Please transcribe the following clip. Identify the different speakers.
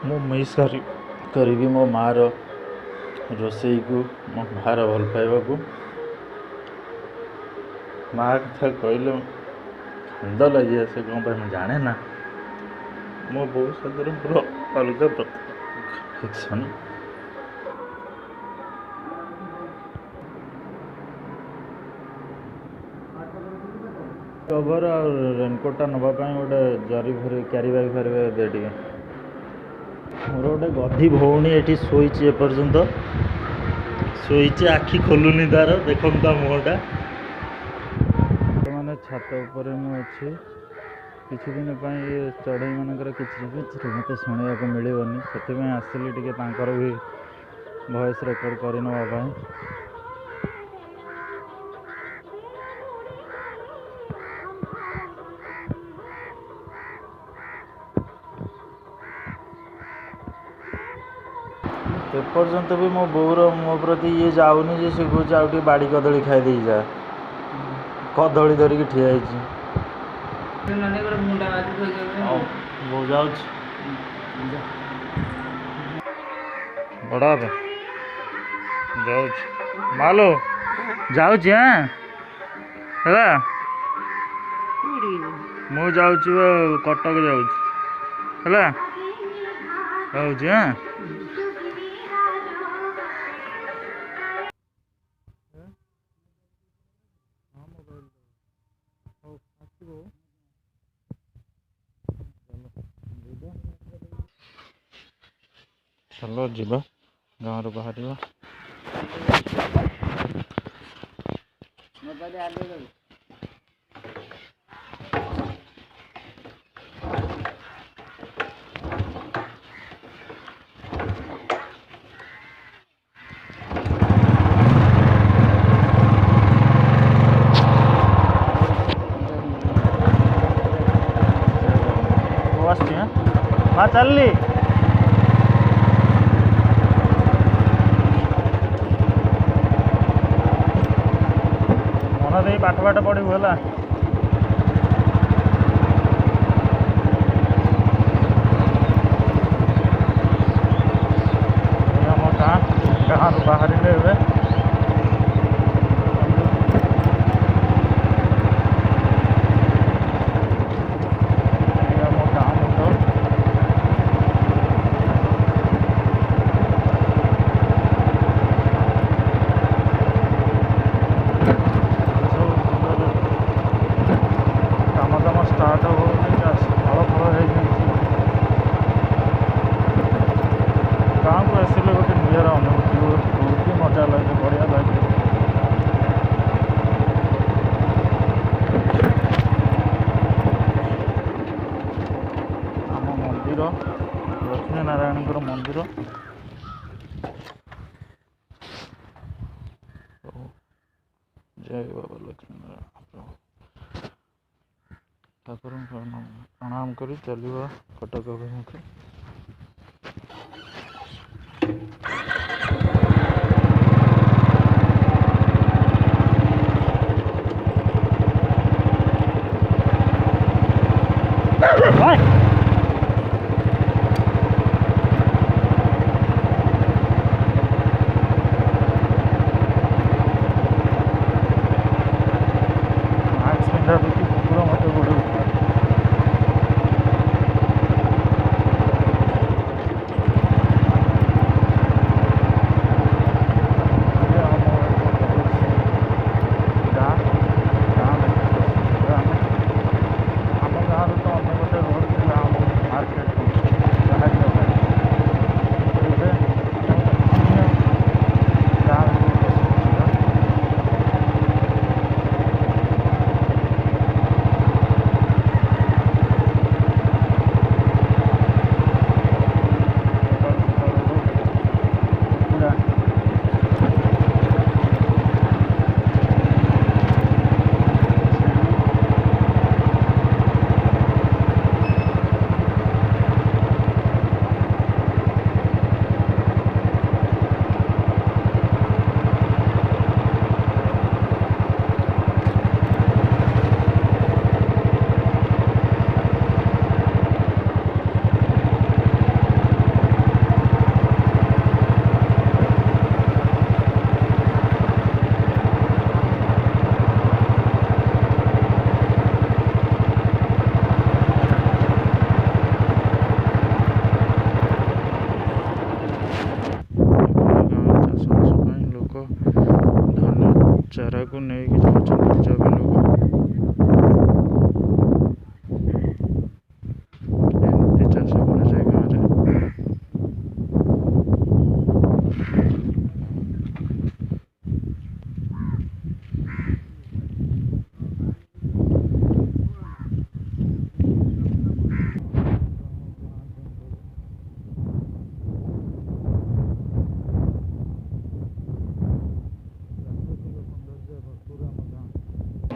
Speaker 1: ମୁଁ ମିସ୍ କରିବି ମୋ ମାଆର ରୋଷେଇକୁ, ମୋ ମାଆର ଭଲ ପାଇବାକୁ। ମାଆ କଥା କହିଲେ କାନ୍ଦ ଲାଗି ଆସେ, କ'ଣ ପାଇଁ ମୁଁ ଜାଣେ ନା। ମୋ ବୋଉ ସାଥିରେ ମୋର ଅଲଗା ପ୍ରକାର ଆଫେକ୍ସନ୍। କଭର ଆଉ ରେନକୋଟ୍ଟା ନେବା ପାଇଁ ଗୋଟେ ଜରି ଫରି କ୍ୟାରି ବ୍ୟାଗ୍ ଫ୍ୟାରି ବ୍ୟାଗ୍ ଦେ ଟିକେ। ମୋର ଗୋଟେ ଗଧି ଭଉଣୀ ଏଠି ଶୋଇଛି, ଏପର୍ଯ୍ୟନ୍ତ ଶୋଇଛି, ଆଖି ଖୋଲୁନି ତାର। ଦେଖନ୍ତୁ ତା ମୁହଁଟା। ବର୍ତ୍ତମାନ ଛାତ ଉପରେ ମୁଁ ଅଛି। କିଛି ଦିନ ପାଇଁ ଚଢ଼େଇମାନଙ୍କର କିଚିରି ମୋତେ ଶୁଣିବାକୁ ମିଳିବନି, ସେଥିପାଇଁ ଆସିଲି ଟିକେ ତାଙ୍କର ବି ଭଏସ୍ ରେକର୍ଡ଼ କରିନେବା ପାଇଁ। ଏପର୍ଯ୍ୟନ୍ତ ବି ମୋ ବୋଉର ମୋ ପ୍ରତି ଇଏ ଯାଉନି ଯେ ସେ କହୁଛି ଆଉ ଟିକେ ବାଡ଼ି କଦଳୀ ଖାଇଦେଇ ଯା। କଦଳୀ ଧରିକି ଠିଆ ହେଇଛି। ବୋଉ ଯାଉଛି, ବଡ଼ ବାପା ଯାଉଛି, ମାଲୋ ଯାଉଛି। ହେଲା, ମୁଁ ଯାଉଛି କଟକ ଯାଉଛି। ହେଲା, ଯାଉଛି। ଚାଲ ଯିବା, ଗାଁରୁ ବାହାରିବା। ମା ଚାଲିଲି। ମନ ଦେଇ ପାଠ ପଢ଼ିବୁ ହେଲା। ଆମ ଗାଁରୁ ବାହାରିଲେ ଏବେ। ଗାଁକୁ ଆସିଲେ ଗୋଟେ ନିଜର ଅନୁଭୂତି ବହୁତ ମଜା ଲାଗେ, ବଢ଼ିଆ ଲାଗେ। ଆମ ମନ୍ଦିର, ଲକ୍ଷ୍ମୀ ନାରାୟଣଙ୍କର ମନ୍ଦିର। ଜୟ ବାବା ଲକ୍ଷ୍ମୀ ନାରାୟଣ। ଠାକୁରଙ୍କୁ ପ୍ରଣାମ କରି ଚାଲିବା କଟକ ଅଭିମୁଖେ। କୁକୁର ମୋତେ ଗୋଡ଼ଉଛି। ଚାରାକୁ ନେଇକି